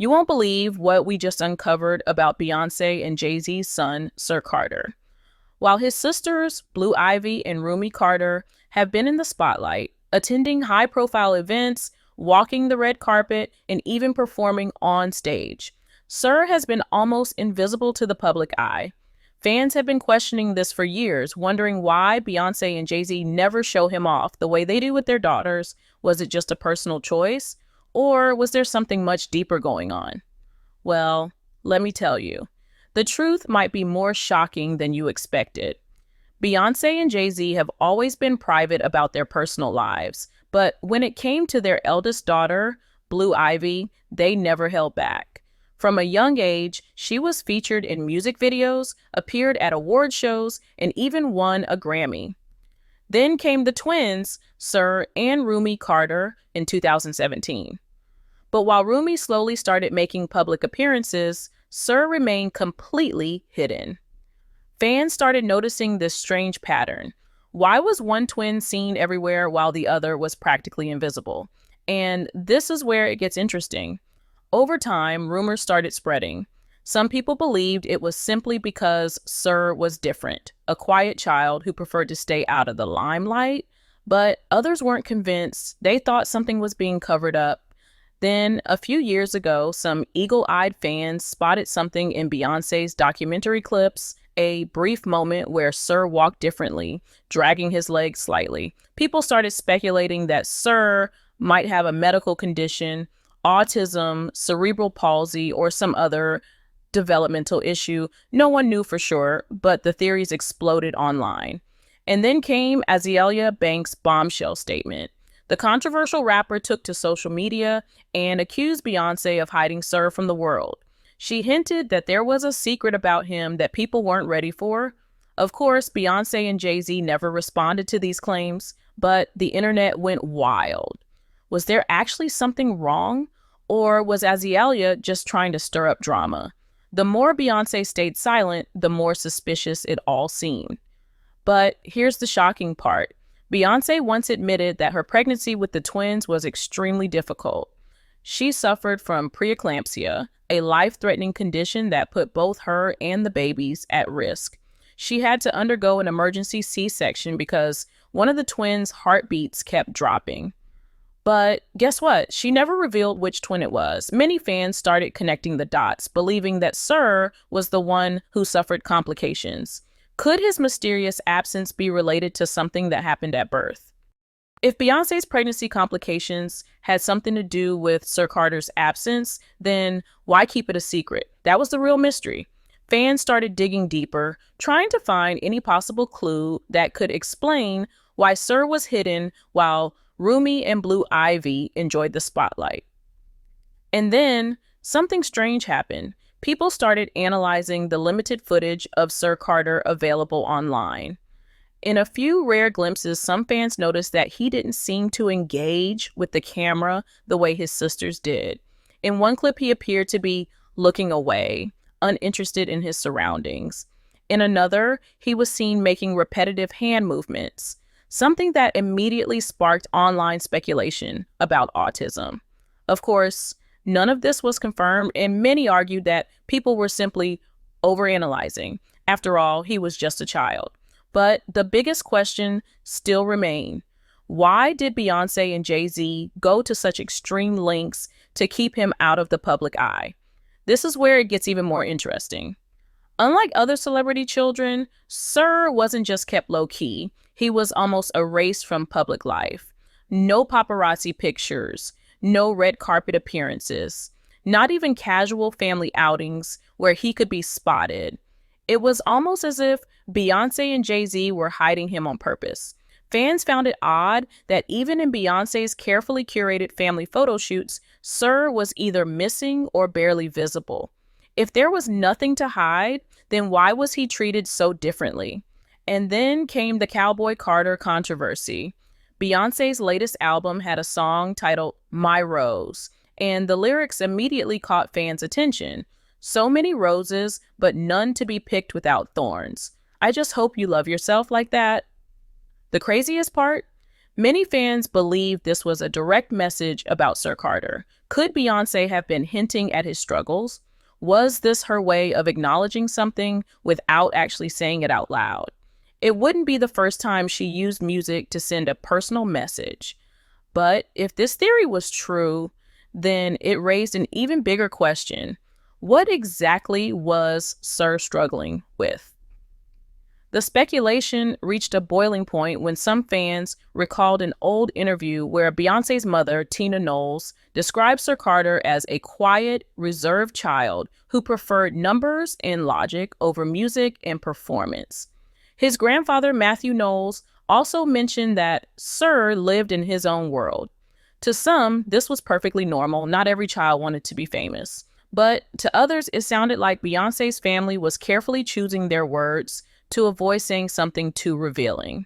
You won't believe what we just uncovered about Beyonce and Jay-Z's son, Sir Carter. While his sisters, Blue Ivy and Rumi Carter, have been in the spotlight, attending high-profile events, walking the red carpet, and even performing on stage, Sir has been almost invisible to the public eye. Fans have been questioning this for years, wondering why Beyonce and Jay-Z never show him off the way they do with their daughters. Was it just a personal choice? Or was there something much deeper going on? Well, let me tell you, the truth might be more shocking than you expected. Beyonce and Jay-Z have always been private about their personal lives, but when it came to their eldest daughter, Blue Ivy, they never held back. From a young age, she was featured in music videos, appeared at award shows, and even won a Grammy. Then came the twins, Sir and Rumi Carter, in 2017. But while Rumi slowly started making public appearances, Sir remained completely hidden. Fans started noticing this strange pattern. Why was one twin seen everywhere while the other was practically invisible? And this is where it gets interesting. Over time, rumors started spreading. Some people believed it was simply because Sir was different, a quiet child who preferred to stay out of the limelight, but others weren't convinced. They thought something was being covered up. Then, a few years ago, some eagle-eyed fans spotted something in Beyonce's documentary clips, a brief moment where Sir walked differently, dragging his legs slightly. People started speculating that Sir might have a medical condition, autism, cerebral palsy, or some other developmental issue. No one knew for sure, but the theories exploded online. And then came Azealia Banks' bombshell statement. The controversial rapper took to social media and accused Beyonce of hiding Sir from the world. She hinted that there was a secret about him that people weren't ready for. Of course, Beyonce and Jay-Z never responded to these claims, but the internet went wild. Was there actually something wrong? Or was Azealia just trying to stir up drama? The more Beyonce stayed silent, the more suspicious it all seemed. But here's the shocking part. Beyonce once admitted that her pregnancy with the twins was extremely difficult. She suffered from preeclampsia, a life-threatening condition that put both her and the babies at risk. She had to undergo an emergency C-section because one of the twins' heartbeats kept dropping. But guess what? She never revealed which twin it was. Many fans started connecting the dots, believing that Sir was the one who suffered complications. Could his mysterious absence be related to something that happened at birth? If Beyonce's pregnancy complications had something to do with Sir Carter's absence, then why keep it a secret? That was the real mystery. Fans started digging deeper, trying to find any possible clue that could explain why Sir was hidden while Rumi and Blue Ivy enjoyed the spotlight. And then something strange happened. People started analyzing the limited footage of Sir Carter available online. In a few rare glimpses, some fans noticed that he didn't seem to engage with the camera the way his sisters did. In one clip, he appeared to be looking away, uninterested in his surroundings. In another, he was seen making repetitive hand movements, something that immediately sparked online speculation about autism. Of course, none of this was confirmed, and many argued that people were simply overanalyzing. After all, he was just a child. But the biggest question still remained. Why did Beyonce and Jay-Z go to such extreme lengths to keep him out of the public eye? This is where it gets even more interesting. Unlike other celebrity children, Sir wasn't just kept low-key. He was almost erased from public life. No paparazzi pictures, no red carpet appearances, not even casual family outings where he could be spotted. It was almost as if Beyonce and Jay-Z were hiding him on purpose. Fans found it odd that even in Beyonce's carefully curated family photo shoots, Sir was either missing or barely visible. If there was nothing to hide, then why was he treated so differently? And then came the Cowboy Carter controversy. Beyonce's latest album had a song titled My Rose, and the lyrics immediately caught fans' attention. So many roses, but none to be picked without thorns. I just hope you love yourself like that. The craziest part? Many fans believe this was a direct message about Sir Carter, Could Beyonce have been hinting at his struggles? Was this her way of acknowledging something without actually saying it out loud? It wouldn't be the first time she used music to send a personal message. But if this theory was true, then it raised an even bigger question. What exactly was Sir struggling with? The speculation reached a boiling point when some fans recalled an old interview where Beyonce's mother, Tina Knowles, described Sir Carter as a quiet, reserved child who preferred numbers and logic over music and performance. His grandfather, Matthew Knowles, also mentioned that Sir lived in his own world. To some, this was perfectly normal. Not every child wanted to be famous. But to others, it sounded like Beyonce's family was carefully choosing their words to avoid saying something too revealing.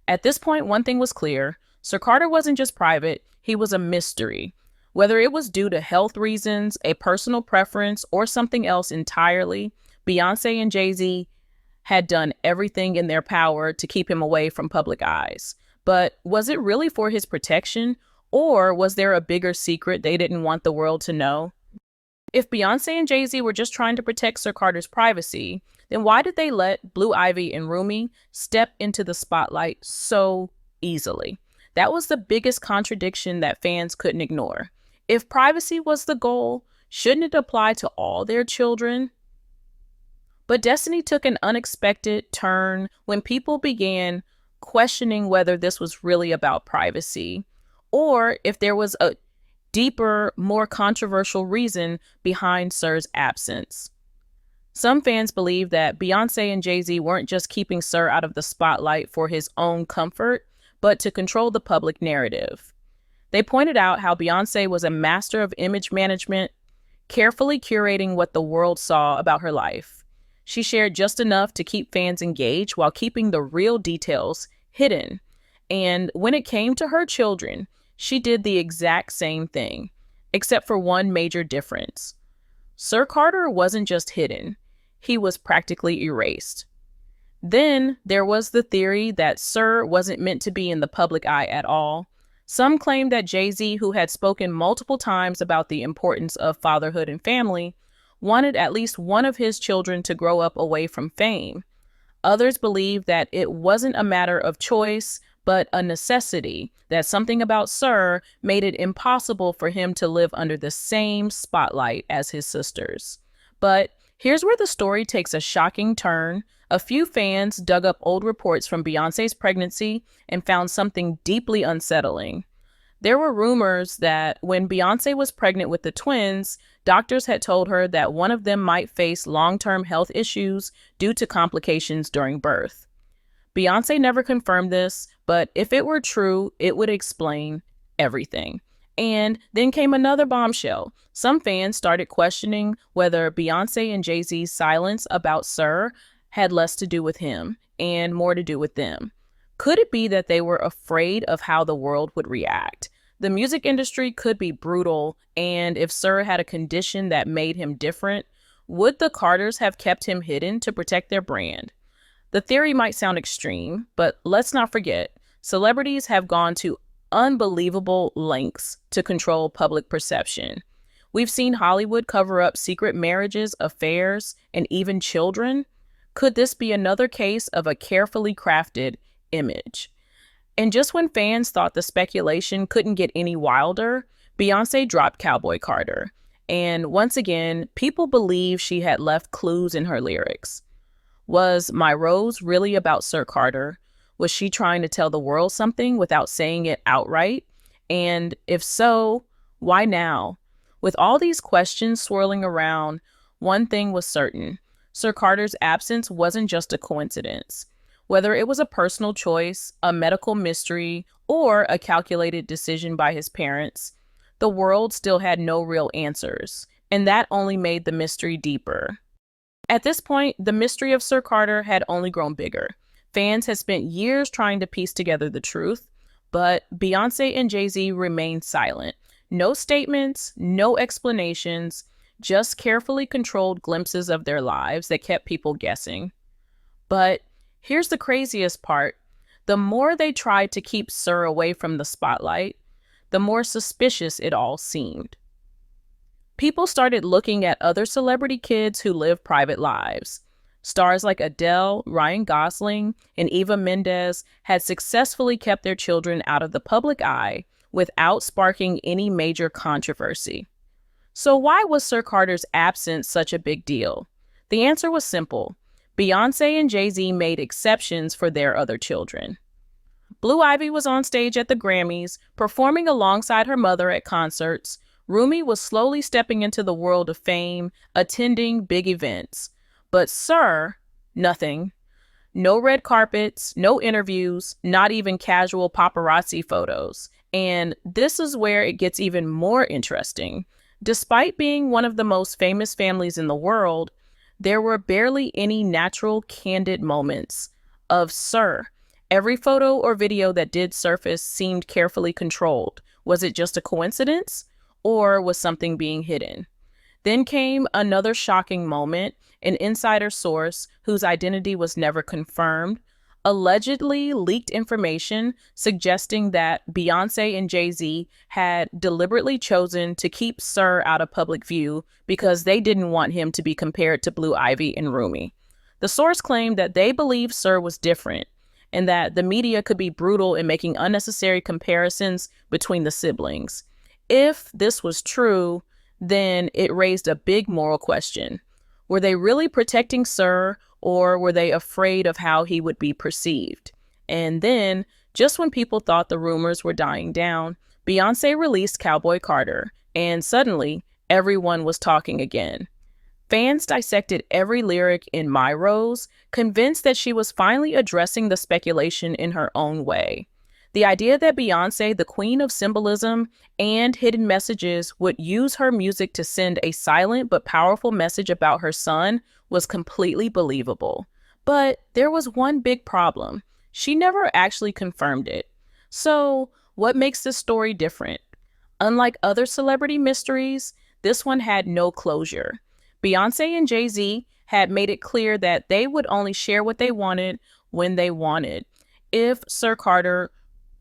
At this point, one thing was clear. Sir Carter wasn't just private, he was a mystery. Whether it was due to health reasons, a personal preference, or something else entirely, Beyonce and Jay-Z had done everything in their power to keep him away from public eyes. But was it really for his protection, or was there a bigger secret they didn't want the world to know? If Beyonce and Jay-Z were just trying to protect Sir Carter's privacy, then why did they let Blue Ivy and Rumi step into the spotlight so easily? That was the biggest contradiction that fans couldn't ignore. If privacy was the goal, shouldn't it apply to all their children? But destiny took an unexpected turn when people began questioning whether this was really about privacy, or if there was a deeper, more controversial reason behind Sir's absence. Some fans believe that Beyonce and Jay-Z weren't just keeping Sir out of the spotlight for his own comfort, but to control the public narrative. They pointed out how Beyonce was a master of image management, carefully curating what the world saw about her life. She shared just enough to keep fans engaged while keeping the real details hidden. And when it came to her children, she did the exact same thing, except for one major difference. Sir Carter wasn't just hidden, he was practically erased. Then there was the theory that Sir wasn't meant to be in the public eye at all. Some claimed that Jay-Z, who had spoken multiple times about the importance of fatherhood and family, wanted at least one of his children to grow up away from fame. Others believed that it wasn't a matter of choice, but a necessity, that something about Sir made it impossible for him to live under the same spotlight as his sisters. But here's where the story takes a shocking turn. A few fans dug up old reports from Beyonce's pregnancy and found something deeply unsettling. There were rumors that when Beyonce was pregnant with the twins, doctors had told her that one of them might face long-term health issues due to complications during birth. Beyonce never confirmed this, but if it were true, it would explain everything. And then came another bombshell. Some fans started questioning whether Beyonce and Jay-Z's silence about Sir had less to do with him and more to do with them. Could it be that they were afraid of how the world would react? The music industry could be brutal, and if Sir had a condition that made him different, would the Carters have kept him hidden to protect their brand? The theory might sound extreme, but let's not forget, celebrities have gone to unbelievable lengths to control public perception. We've seen Hollywood cover up secret marriages, affairs, and even children. Could this be another case of a carefully crafted image? And just when fans thought the speculation couldn't get any wilder, Beyonce dropped Cowboy Carter. And once again, people believe she had left clues in her lyrics. Was My Rose really about Sir Carter? Was she trying to tell the world something without saying it outright? And if so, why now? With all these questions swirling around, one thing was certain. Sir Carter's absence wasn't just a coincidence. Whether it was a personal choice, a medical mystery, or a calculated decision by his parents, the world still had no real answers, and that only made the mystery deeper. At this point, the mystery of Sir Carter had only grown bigger. Fans had spent years trying to piece together the truth, but Beyonce and Jay-Z remained silent. No statements, no explanations, just carefully controlled glimpses of their lives that kept people guessing. But here's the craziest part. The more they tried to keep Sir away from the spotlight, the more suspicious it all seemed. People started looking at other celebrity kids who live private lives. Stars like Adele, Ryan Gosling, and Eva Mendes had successfully kept their children out of the public eye without sparking any major controversy. So why was Sir Carter's absence such a big deal? The answer was simple. Beyonce and Jay-Z made exceptions for their other children. Blue Ivy was on stage at the Grammys, performing alongside her mother at concerts. Rumi was slowly stepping into the world of fame, attending big events. But Sir, nothing. No red carpets, no interviews, not even casual paparazzi photos. And this is where it gets even more interesting. Despite being one of the most famous families in the world, there were barely any natural, candid moments of Sir. Every photo or video that did surface seemed carefully controlled. Was it just a coincidence, or was something being hidden? Then came another shocking moment. An insider source, whose identity was never confirmed, allegedly leaked information suggesting that Beyonce and Jay-Z had deliberately chosen to keep Sir out of public view because they didn't want him to be compared to Blue Ivy and Rumi. The source claimed that they believed Sir was different and that the media could be brutal in making unnecessary comparisons between the siblings. If this was true, then it raised a big moral question. Were they really protecting Sir, or were they afraid of how he would be perceived? And then, just when people thought the rumors were dying down, Beyonce released Cowboy Carter, and suddenly, everyone was talking again. Fans dissected every lyric in My Rose, convinced that she was finally addressing the speculation in her own way. The idea that Beyonce, the queen of symbolism and hidden messages, would use her music to send a silent but powerful message about her son was completely believable. But there was one big problem. She never actually confirmed it. So, what makes this story different? Unlike other celebrity mysteries, this one had no closure. Beyonce and Jay-Z had made it clear that they would only share what they wanted when they wanted. If Sir Carter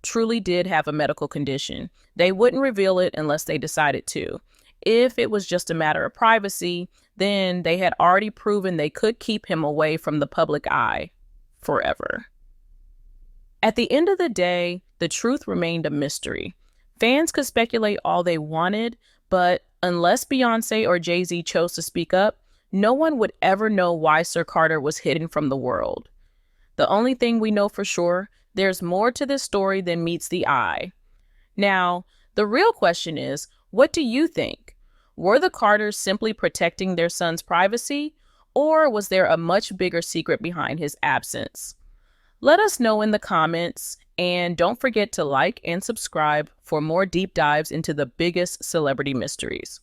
truly did have a medical condition, they wouldn't reveal it unless they decided to. If it was just a matter of privacy, then they had already proven they could keep him away from the public eye forever. At the end of the day, the truth remained a mystery. Fans could speculate all they wanted, but unless Beyonce or Jay-Z chose to speak up, no one would ever know why Sir Carter was hidden from the world. The only thing we know for sure, there's more to this story than meets the eye. Now, the real question is, what do you think? Were the Carters simply protecting their son's privacy, or was there a much bigger secret behind his absence? Let us know in the comments, and don't forget to like and subscribe for more deep dives into the biggest celebrity mysteries.